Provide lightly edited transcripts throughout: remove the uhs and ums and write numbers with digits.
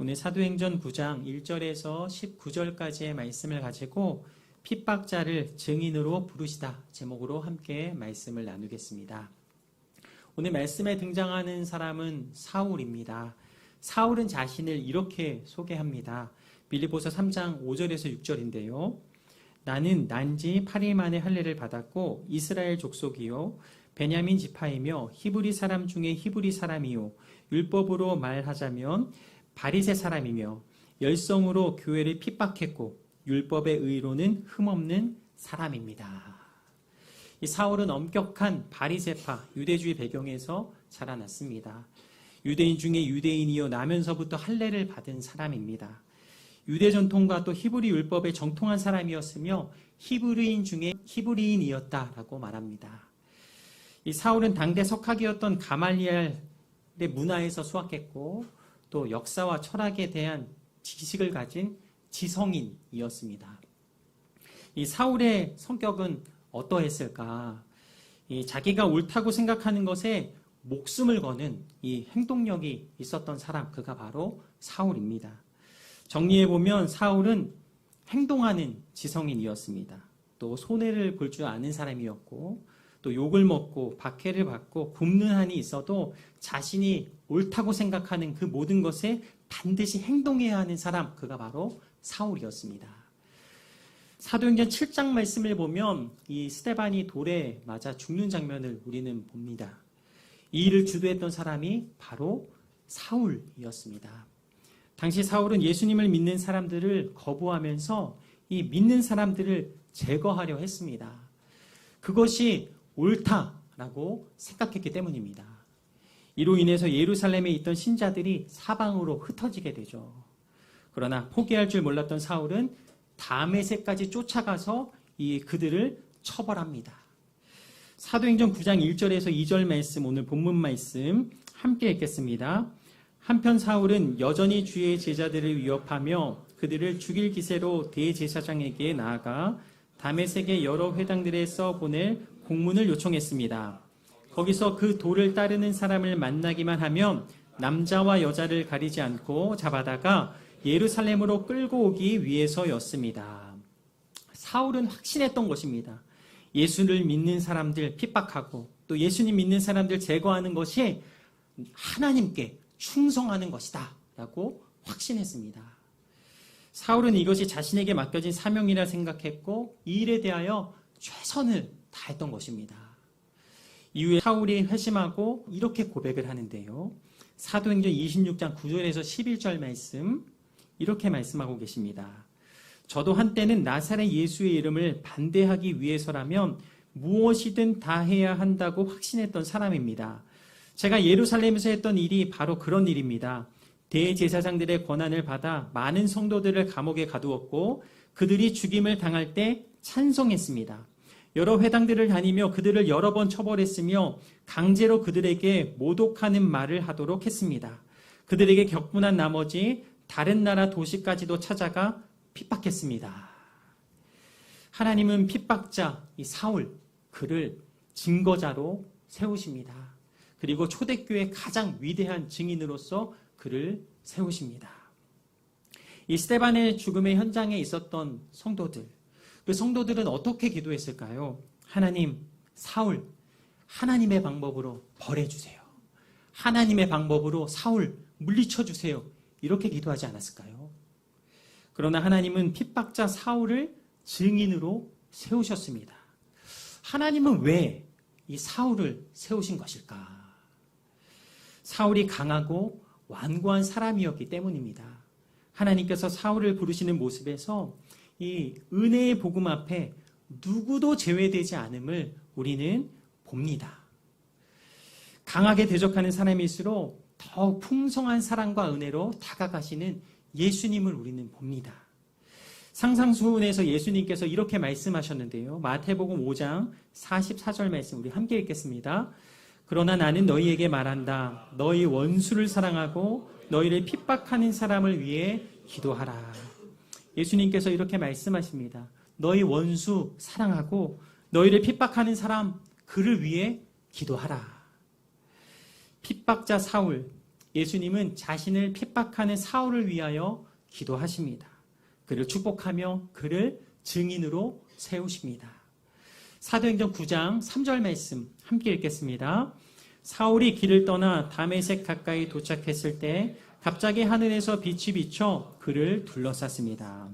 오늘 사도행전 9장 1절에서 19절까지의 말씀을 가지고 핍박자를 증인으로 부르시다 제목으로 함께 말씀을 나누겠습니다. 오늘 말씀에 등장하는 사람은 사울입니다. 사울은 자신을 이렇게 소개합니다. 빌립보서 3장 5절에서 6절인데요. 나는 난지 8일 만에 할례를 받았고 이스라엘 족속이요 베냐민 지파이며 히브리 사람 중에 히브리 사람이요 율법으로 말하자면 바리새 사람이며 열성으로 교회를 핍박했고 율법의 의로는 흠없는 사람입니다. 이 사울은 엄격한 바리새파 유대주의 배경에서 자라났습니다. 유대인 중에 유대인이요 나면서부터 할례를 받은 사람입니다. 유대 전통과 또 히브리 율법에 정통한 사람이었으며 히브리인 중에 히브리인이었다라고 말합니다. 이 사울은 당대 석학이었던 가말리엘의 문화에서 수학했고 또 역사와 철학에 대한 지식을 가진 지성인이었습니다. 이 사울의 성격은 어떠했을까? 자기가 옳다고 생각하는 것에 목숨을 거는 이 행동력이 있었던 사람, 그가 바로 사울입니다. 정리해보면 사울은 행동하는 지성인이었습니다. 또 손해를 볼 줄 아는 사람이었고 또 욕을 먹고 박해를 받고 굶는 한이 있어도 자신이 옳다고 생각하는 그 모든 것에 반드시 행동해야 하는 사람, 그가 바로 사울이었습니다. 사도행전 7장 말씀을 보면 이 스데반이 돌에 맞아 죽는 장면을 우리는 봅니다. 이 일을 주도했던 사람이 바로 사울이었습니다. 당시 사울은 예수님을 믿는 사람들을 거부하면서 이 믿는 사람들을 제거하려 했습니다. 그것이 옳다라고 생각했기 때문입니다. 이로 인해서 예루살렘에 있던 신자들이 사방으로 흩어지게 되죠. 그러나 포기할 줄 몰랐던 사울은 다메섹까지 쫓아가서 그들을 처벌합니다. 사도행전 9장 1절에서 2절 말씀, 오늘 본문 말씀 함께 읽겠습니다. 한편 사울은 여전히 주의 제자들을 위협하며 그들을 죽일 기세로 대제사장에게 나아가 다메섹의 여러 회당들에서 보낼 공문을 요청했습니다. 거기서 그 도를 따르는 사람을 만나기만 하면 남자와 여자를 가리지 않고 잡아다가 예루살렘으로 끌고 오기 위해서였습니다. 사울은 확신했던 것입니다. 예수를 믿는 사람들 핍박하고 또 예수님 믿는 사람들 제거하는 것이 하나님께 충성하는 것이다 라고 확신했습니다. 사울은 이것이 자신에게 맡겨진 사명이라 생각했고 이 일에 대하여 최선을 다했던 것입니다. 이후에 사울이 회심하고 이렇게 고백을 하는데요. 사도행전 26장 9절에서 11절 말씀 이렇게 말씀하고 계십니다. 저도 한때는 나사렛 예수의 이름을 반대하기 위해서라면 무엇이든 다 해야 한다고 확신했던 사람입니다. 제가 예루살렘에서 했던 일이 바로 그런 일입니다. 대제사장들의 권한을 받아 많은 성도들을 감옥에 가두었고 그들이 죽임을 당할 때 찬송했습니다. 여러 회당들을 다니며 그들을 여러 번 처벌했으며 강제로 그들에게 모독하는 말을 하도록 했습니다. 그들에게 격분한 나머지 다른 나라 도시까지도 찾아가 핍박했습니다. 하나님은 핍박자 이 사울, 그를 증거자로 세우십니다. 그리고 초대교회의 가장 위대한 증인으로서 그를 세우십니다. 이 스데반의 죽음의 현장에 있었던 성도들, 그 성도들은 어떻게 기도했을까요? 하나님, 사울, 하나님의 방법으로 벌해주세요. 하나님의 방법으로 사울 물리쳐주세요. 이렇게 기도하지 않았을까요? 그러나 하나님은 핍박자 사울을 증인으로 세우셨습니다. 하나님은 왜 이 사울을 세우신 것일까? 사울이 강하고 완고한 사람이었기 때문입니다. 하나님께서 사울을 부르시는 모습에서 이 은혜의 복음 앞에 누구도 제외되지 않음을 우리는 봅니다. 강하게 대적하는 사람일수록 더욱 풍성한 사랑과 은혜로 다가가시는 예수님을 우리는 봅니다. 상상수훈에서 예수님께서 이렇게 말씀하셨는데요. 마태복음 5장 44절 말씀 우리 함께 읽겠습니다. 그러나 나는 너희에게 말한다. 너희 원수를 사랑하고 너희를 핍박하는 사람을 위해 기도하라. 예수님께서 이렇게 말씀하십니다. 너희 원수 사랑하고 너희를 핍박하는 사람 그를 위해 기도하라. 핍박자 사울, 예수님은 자신을 핍박하는 사울을 위하여 기도하십니다. 그를 축복하며 그를 증인으로 세우십니다. 사도행전 9장 3절 말씀 함께 읽겠습니다. 사울이 길을 떠나 다메섹 가까이 도착했을 때 갑자기 하늘에서 빛이 비쳐 그를 둘러쌌습니다.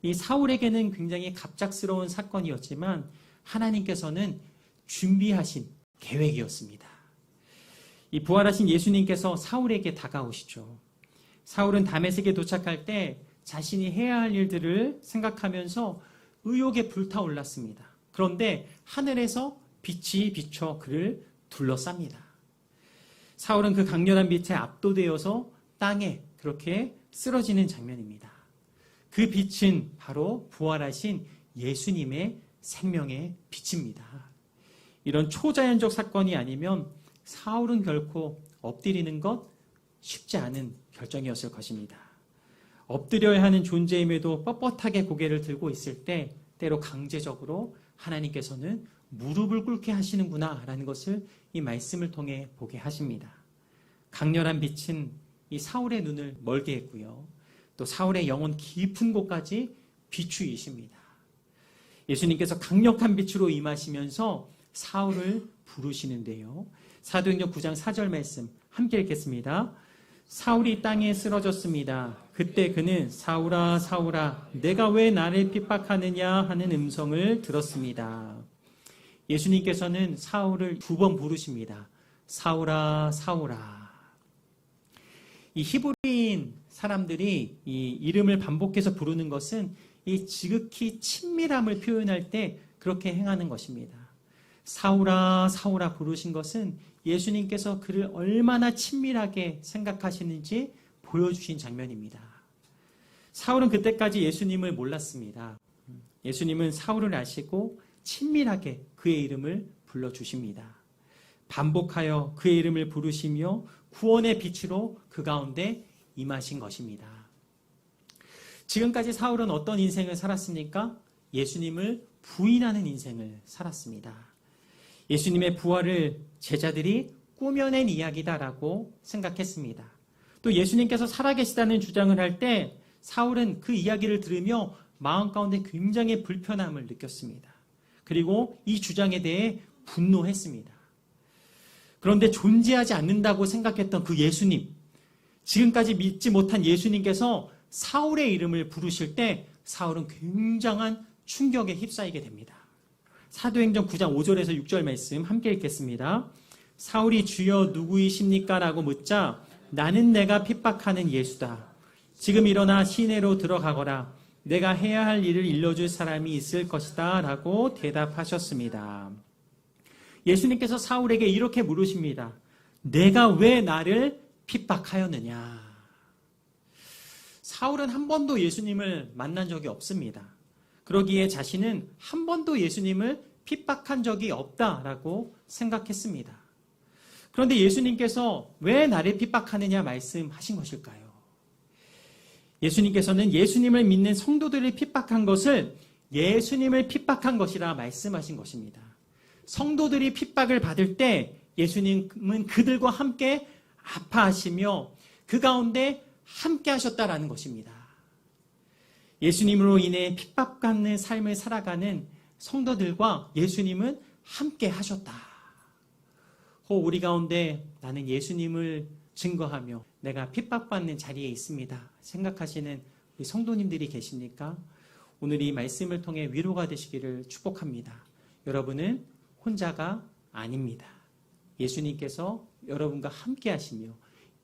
이 사울에게는 굉장히 갑작스러운 사건이었지만 하나님께서는 준비하신 계획이었습니다. 이 부활하신 예수님께서 사울에게 다가오시죠. 사울은 다메섹에 도착할 때 자신이 해야 할 일들을 생각하면서 의욕에 불타올랐습니다. 그런데 하늘에서 빛이 비쳐 그를 둘러쌉니다. 사울은 그 강렬한 빛에 압도되어서 땅에 그렇게 쓰러지는 장면입니다. 그 빛은 바로 부활하신 예수님의 생명의 빛입니다. 이런 초자연적 사건이 아니면 사울은 결코 엎드리는 것 쉽지 않은 결정이었을 것입니다. 엎드려야 하는 존재임에도 뻣뻣하게 고개를 들고 있을 때 때로 강제적으로 하나님께서는 무릎을 꿇게 하시는구나 라는 것을 이 말씀을 통해 보게 하십니다. 강렬한 빛은 이 사울의 눈을 멀게 했고요. 또 사울의 영혼 깊은 곳까지 비추이십니다. 예수님께서 강력한 빛으로 임하시면서 사울을 부르시는데요. 사도행전 9장 4절 말씀 함께 읽겠습니다. 사울이 땅에 쓰러졌습니다. 그때 그는 사울아 사울아 내가 왜 나를 핍박하느냐 하는 음성을 들었습니다. 예수님께서는 사울을 2번 부르십니다. 사울아 사울아. 이 히브리인 사람들이 이 이름을 반복해서 부르는 것은 이 지극히 친밀함을 표현할 때 그렇게 행하는 것입니다. 사울아 사울아 부르신 것은 예수님께서 그를 얼마나 친밀하게 생각하시는지 보여주신 장면입니다. 사울은 그때까지 예수님을 몰랐습니다. 예수님은 사울을 아시고 친밀하게 그의 이름을 불러주십니다. 반복하여 그의 이름을 부르시며 구원의 빛으로 그 가운데 임하신 것입니다. 지금까지 사울은 어떤 인생을 살았습니까? 예수님을 부인하는 인생을 살았습니다. 예수님의 부활을 제자들이 꾸며낸 이야기다라고 생각했습니다. 또 예수님께서 살아계시다는 주장을 할 때 사울은 그 이야기를 들으며 마음 가운데 굉장히 불편함을 느꼈습니다. 그리고 이 주장에 대해 분노했습니다. 그런데 존재하지 않는다고 생각했던 그 예수님, 지금까지 믿지 못한 예수님께서 사울의 이름을 부르실 때 사울은 굉장한 충격에 휩싸이게 됩니다. 사도행전 9장 5절에서 6절 말씀 함께 읽겠습니다. 사울이 주여 누구이십니까? 라고 묻자 나는 내가 핍박하는 예수다. 지금 일어나 시내로 들어가거라. 내가 해야 할 일을 일러줄 사람이 있을 것이다. 라고 대답하셨습니다. 예수님께서 사울에게 이렇게 물으십니다. 내가 왜 나를 핍박하였느냐? 사울은 한 번도 예수님을 만난 적이 없습니다. 그러기에 자신은 한 번도 예수님을 핍박한 적이 없다라고 생각했습니다. 그런데 예수님께서 왜 나를 핍박하느냐 말씀하신 것일까요? 예수님께서는 예수님을 믿는 성도들을 핍박한 것을 예수님을 핍박한 것이라 말씀하신 것입니다. 성도들이 핍박을 받을 때 예수님은 그들과 함께 아파하시며 그 가운데 함께 하셨다라는 것입니다. 예수님으로 인해 핍박받는 삶을 살아가는 성도들과 예수님은 함께 하셨다. 우리 가운데 나는 예수님을 증거하며 내가 핍박받는 자리에 있습니다. 생각하시는 우리 성도님들이 계십니까? 오늘 이 말씀을 통해 위로가 되시기를 축복합니다. 여러분은 혼자가 아닙니다. 예수님께서 여러분과 함께 하시며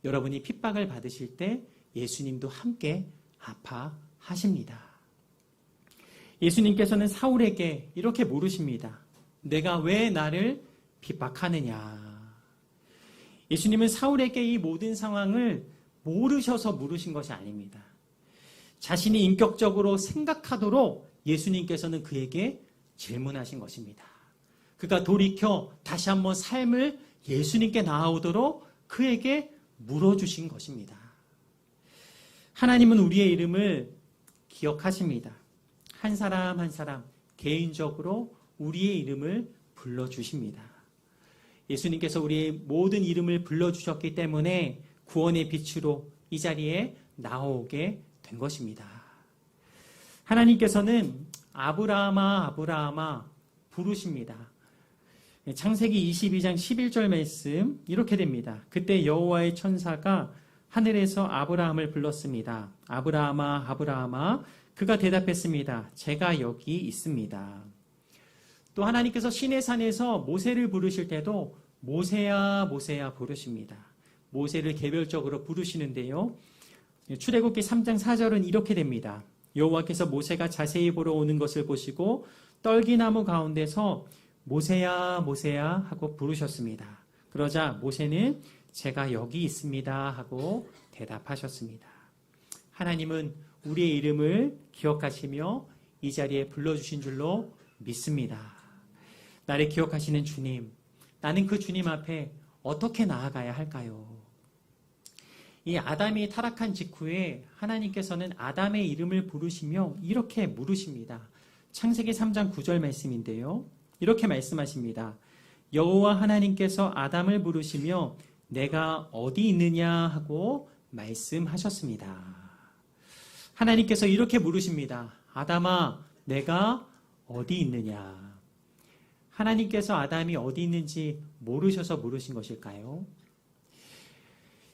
여러분이 핍박을 받으실 때 예수님도 함께 아파하십니다. 예수님께서는 사울에게 이렇게 물으십니다. 내가 왜 나를 핍박하느냐? 예수님은 사울에게 이 모든 상황을 모르셔서 물으신 것이 아닙니다. 자신이 인격적으로 생각하도록 예수님께서는 그에게 질문하신 것입니다. 그가 돌이켜 다시 한번 삶을 예수님께 나아오도록 그에게 물어주신 것입니다. 하나님은 우리의 이름을 기억하십니다. 한 사람 한 사람 개인적으로 우리의 이름을 불러주십니다. 예수님께서 우리의 모든 이름을 불러주셨기 때문에 구원의 빛으로 이 자리에 나오게 된 것입니다. 하나님께서는 아브라함아 아브라함아 부르십니다. 창세기 22장 11절 말씀 이렇게 됩니다. 그때 여호와의 천사가 하늘에서 아브라함을 불렀습니다. 아브라함아 아브라함아 그가 대답했습니다. 제가 여기 있습니다. 또 하나님께서 시내산에서 모세를 부르실 때도 모세야 모세야 부르십니다. 모세를 개별적으로 부르시는데요. 출애굽기 3장 4절은 이렇게 됩니다. 여호와께서 모세가 자세히 보러 오는 것을 보시고 떨기나무 가운데서 모세야 모세야 하고 부르셨습니다. 그러자 모세는 제가 여기 있습니다 하고 대답하셨습니다. 하나님은 우리의 이름을 기억하시며 이 자리에 불러주신 줄로 믿습니다. 나를 기억하시는 주님, 나는 그 주님 앞에 어떻게 나아가야 할까요? 이 아담이 타락한 직후에 하나님께서는 아담의 이름을 부르시며 이렇게 물으십니다. 창세기 3장 9절 말씀인데요. 이렇게 말씀하십니다. 여호와 하나님께서 아담을 부르시며 내가 어디 있느냐 하고 말씀하셨습니다. 하나님께서 이렇게 물으십니다. 아담아, 내가 어디 있느냐? 하나님께서 아담이 어디 있는지 모르셔서 물으신 것일까요?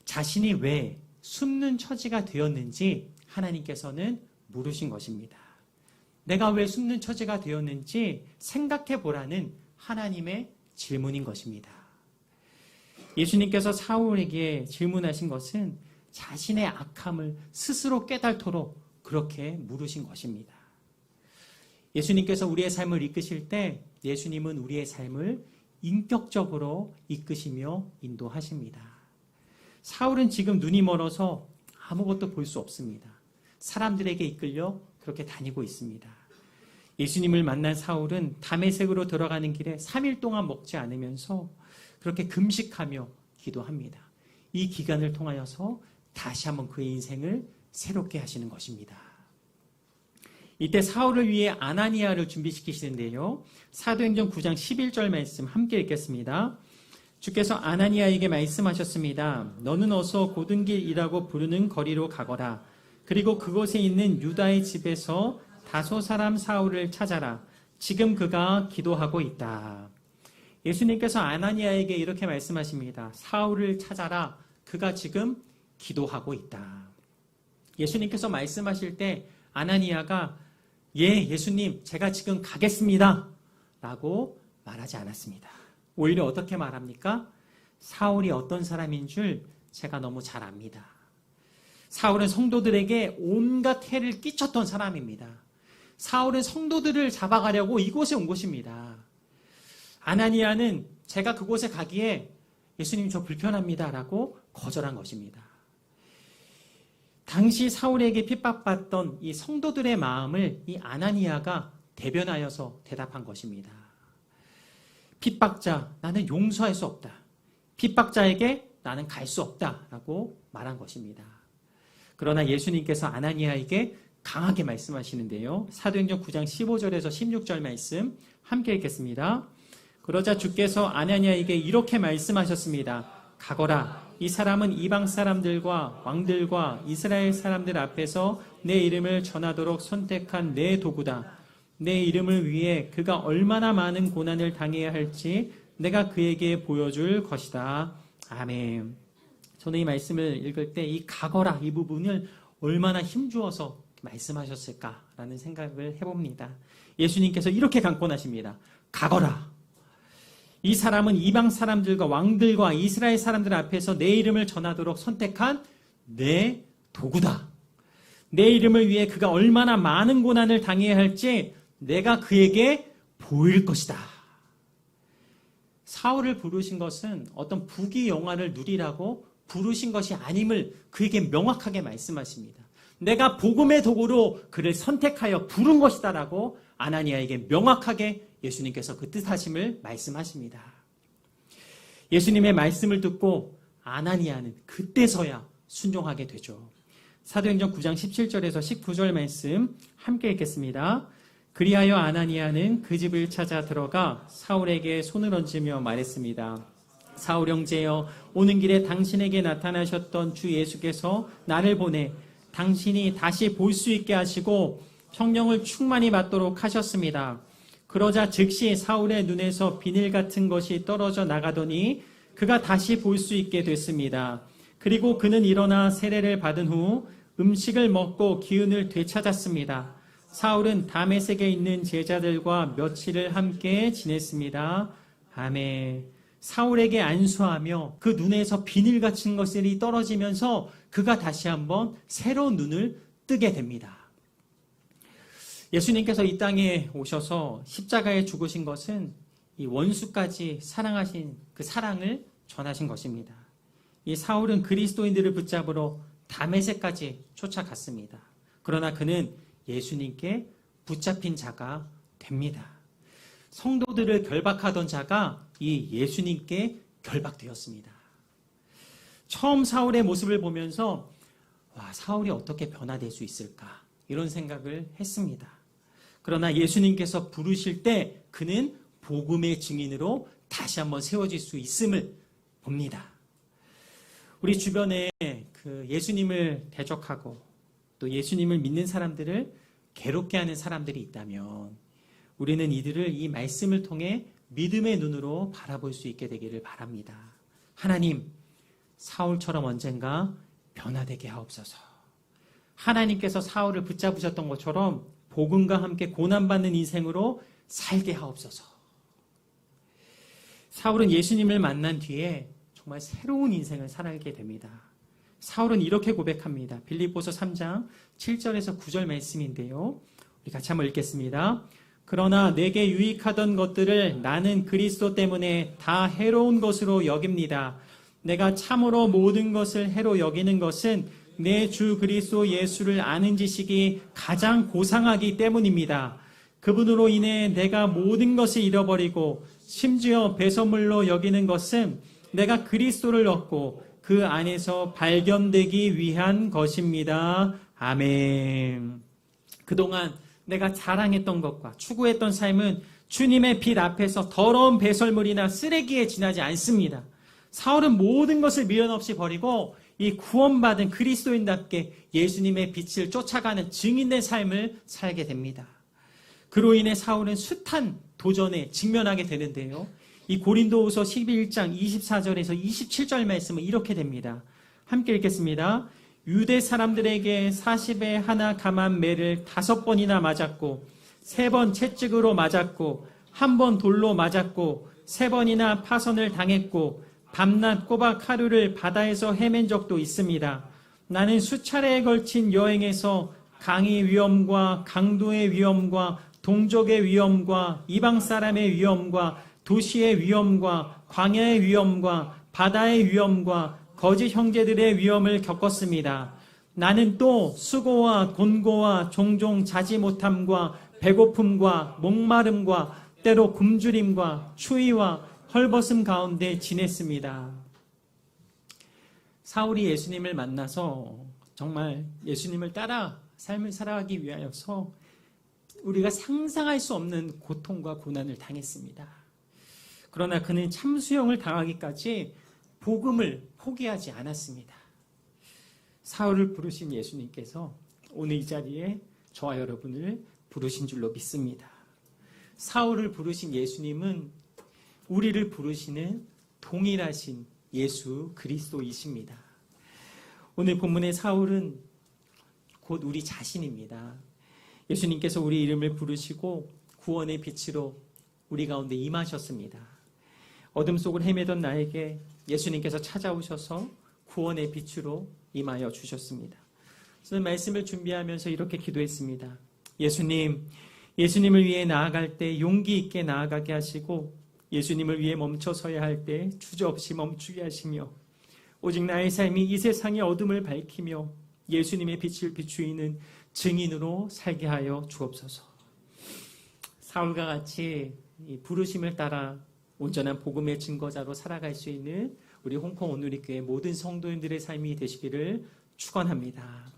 자신이 왜 숨는 처지가 되었는지 하나님께서는 물으신 것입니다. 내가 왜 숨는 처지가 되었는지 생각해 보라는 하나님의 질문인 것입니다. 예수님께서 사울에게 질문하신 것은 자신의 악함을 스스로 깨닫도록 그렇게 물으신 것입니다. 예수님께서 우리의 삶을 이끄실 때 예수님은 우리의 삶을 인격적으로 이끄시며 인도하십니다. 사울은 지금 눈이 멀어서 아무것도 볼 수 없습니다. 사람들에게 이끌려 그렇게 다니고 있습니다. 예수님을 만난 사울은 다메섹으로 들어가는 길에 3일 동안 먹지 않으면서 그렇게 금식하며 기도합니다. 이 기간을 통하여서 다시 한번 그의 인생을 새롭게 하시는 것입니다. 이때 사울을 위해 아나니아를 준비시키시는데요. 사도행전 9장 11절 말씀 함께 읽겠습니다. 주께서 아나니아에게 말씀하셨습니다. 너는 어서 고든길이라고 부르는 거리로 가거라. 그리고 그곳에 있는 유다의 집에서 다소 사람 사울을 찾아라. 지금 그가 기도하고 있다. 예수님께서 아나니아에게 이렇게 말씀하십니다. 사울을 찾아라. 그가 지금 기도하고 있다. 예수님께서 말씀하실 때 아나니아가 예수님 제가 지금 가겠습니다 라고 말하지 않았습니다. 오히려 어떻게 말합니까? 사울이 어떤 사람인 줄 제가 너무 잘 압니다. 사울은 성도들에게 온갖 해를 끼쳤던 사람입니다. 사울은 성도들을 잡아가려고 이곳에 온 것입니다. 아나니아는 제가 그곳에 가기에 예수님 저 불편합니다 라고 거절한 것입니다. 당시 사울에게 핍박받던 이 성도들의 마음을 이 아나니아가 대변하여서 대답한 것입니다. 핍박자, 나는 용서할 수 없다. 핍박자에게 나는 갈 수 없다 라고 말한 것입니다. 그러나 예수님께서 아나니아에게 강하게 말씀하시는데요. 사도행전 9장 15절에서 16절 말씀 함께 읽겠습니다. 그러자 주께서 아나니아에게 이렇게 말씀하셨습니다. 가거라. 이 사람은 이방 사람들과 왕들과 이스라엘 사람들 앞에서 내 이름을 전하도록 선택한 내 도구다. 내 이름을 위해 그가 얼마나 많은 고난을 당해야 할지 내가 그에게 보여줄 것이다. 아멘. 저는 이 말씀을 읽을 때 이 가거라 이 부분을 얼마나 힘주어서 말씀하셨을까라는 생각을 해봅니다. 예수님께서 이렇게 강권하십니다. 가거라. 이 사람은 이방 사람들과 왕들과 이스라엘 사람들 앞에서 내 이름을 전하도록 선택한 내 도구다. 내 이름을 위해 그가 얼마나 많은 고난을 당해야 할지 내가 그에게 보일 것이다. 사울을 부르신 것은 어떤 부귀 영화를 누리라고 부르신 것이 아님을 그에게 명확하게 말씀하십니다. 내가 복음의 도구로 그를 선택하여 부른 것이다 라고 아나니아에게 명확하게 예수님께서 그 뜻하심을 말씀하십니다. 예수님의 말씀을 듣고 아나니아는 그때서야 순종하게 되죠. 사도행전 9장 17절에서 19절 말씀 함께 읽겠습니다. 그리하여 아나니아는 그 집을 찾아 들어가 사울에게 손을 얹으며 말했습니다. 사울 형제여, 오는 길에 당신에게 나타나셨던 주 예수께서 나를 보내 당신이 다시 볼 수 있게 하시고 성령을 충만히 받도록 하셨습니다. 그러자 즉시 사울의 눈에서 비늘 같은 것이 떨어져 나가더니 그가 다시 볼 수 있게 됐습니다. 그리고 그는 일어나 세례를 받은 후 음식을 먹고 기운을 되찾았습니다. 사울은 다메섹에 있는 제자들과 며칠을 함께 지냈습니다. 아멘. 사울에게 안수하며 그 눈에서 비늘 같은 것들이 떨어지면서 그가 다시 한번 새로운 눈을 뜨게 됩니다. 예수님께서 이 땅에 오셔서 십자가에 죽으신 것은 이 원수까지 사랑하신 그 사랑을 전하신 것입니다. 이 사울은 그리스도인들을 붙잡으러 다메섹까지 쫓아갔습니다. 그러나 그는 예수님께 붙잡힌 자가 됩니다. 성도들을 결박하던 자가 이 예수님께 결박되었습니다. 처음 사울의 모습을 보면서 사울이 어떻게 변화될 수 있을까 이런 생각을 했습니다. 그러나 예수님께서 부르실 때 그는 복음의 증인으로 다시 한번 세워질 수 있음을 봅니다. 우리 주변에 그 예수님을 대적하고 또 예수님을 믿는 사람들을 괴롭게 하는 사람들이 있다면 우리는 이들을 이 말씀을 통해 믿음의 눈으로 바라볼 수 있게 되기를 바랍니다. 하나님, 사울처럼 언젠가 변화되게 하옵소서. 하나님께서 사울을 붙잡으셨던 것처럼 복음과 함께 고난받는 인생으로 살게 하옵소서. 사울은 예수님을 만난 뒤에 정말 새로운 인생을 살게 됩니다. 사울은 이렇게 고백합니다. 빌립보서 3장 7절에서 9절 말씀인데요. 우리 같이 한번 읽겠습니다. 그러나 내게 유익하던 것들을 나는 그리스도 때문에 다 해로운 것으로 여깁니다. 내가 참으로 모든 것을 해로 여기는 것은 내 주 그리스도 예수를 아는 지식이 가장 고상하기 때문입니다. 그분으로 인해 내가 모든 것을 잃어버리고 심지어 배설물로 여기는 것은 내가 그리스도를 얻고 그 안에서 발견되기 위한 것입니다. 아멘. 그동안 내가 자랑했던 것과 추구했던 삶은 주님의 빛 앞에서 더러운 배설물이나 쓰레기에 지나지 않습니다. 사울은 모든 것을 미련 없이 버리고 이 구원받은 그리스도인답게 예수님의 빛을 쫓아가는 증인된 삶을 살게 됩니다. 그로 인해 사울은 숱한 도전에 직면하게 되는데요. 이 고린도후서 11장 24절에서 27절 말씀은 이렇게 됩니다. 함께 읽겠습니다. 유대 사람들에게 40에 하나 감한 매를 5번이나 맞았고 3번 채찍으로 맞았고 1번 돌로 맞았고 3번이나 파선을 당했고 밤낮 꼬박 하루를 바다에서 헤맨 적도 있습니다. 나는 수차례에 걸친 여행에서 강의 위험과 강도의 위험과 동족의 위험과 이방 사람의 위험과 도시의 위험과 광야의 위험과 바다의 위험과 거짓 형제들의 위험을 겪었습니다. 나는 또 수고와 곤고와 종종 자지 못함과 배고픔과 목마름과 때로 굶주림과 추위와 헐벗음 가운데 지냈습니다. 사울이 예수님을 만나서 정말 예수님을 따라 삶을 살아가기 위하여서 우리가 상상할 수 없는 고통과 고난을 당했습니다. 그러나 그는 참수형을 당하기까지 복음을 포기하지 않았습니다. 사울을 부르신 예수님께서 오늘 이 자리에 저와 여러분을 부르신 줄로 믿습니다. 사울을 부르신 예수님은 우리를 부르시는 동일하신 예수 그리스도이십니다. 오늘 본문의 사울은 곧 우리 자신입니다. 예수님께서 우리 이름을 부르시고 구원의 빛으로 우리 가운데 임하셨습니다. 어둠 속을 헤매던 나에게 예수님께서 찾아오셔서 구원의 빛으로 임하여 주셨습니다. 저는 말씀을 준비하면서 이렇게 기도했습니다. 예수님을 위해 나아갈 때 용기 있게 나아가게 하시고 예수님을 위해 멈춰서야 할 때 주저없이 멈추게 하시며 오직 나의 삶이 이 세상의 어둠을 밝히며 예수님의 빛을 비추이는 증인으로 살게 하여 주옵소서. 사울과 같이 이 부르심을 따라 온전한 복음의 증거자로 살아갈 수 있는 우리 홍콩 온누리교회 모든 성도인들의 삶이 되시기를 축원합니다.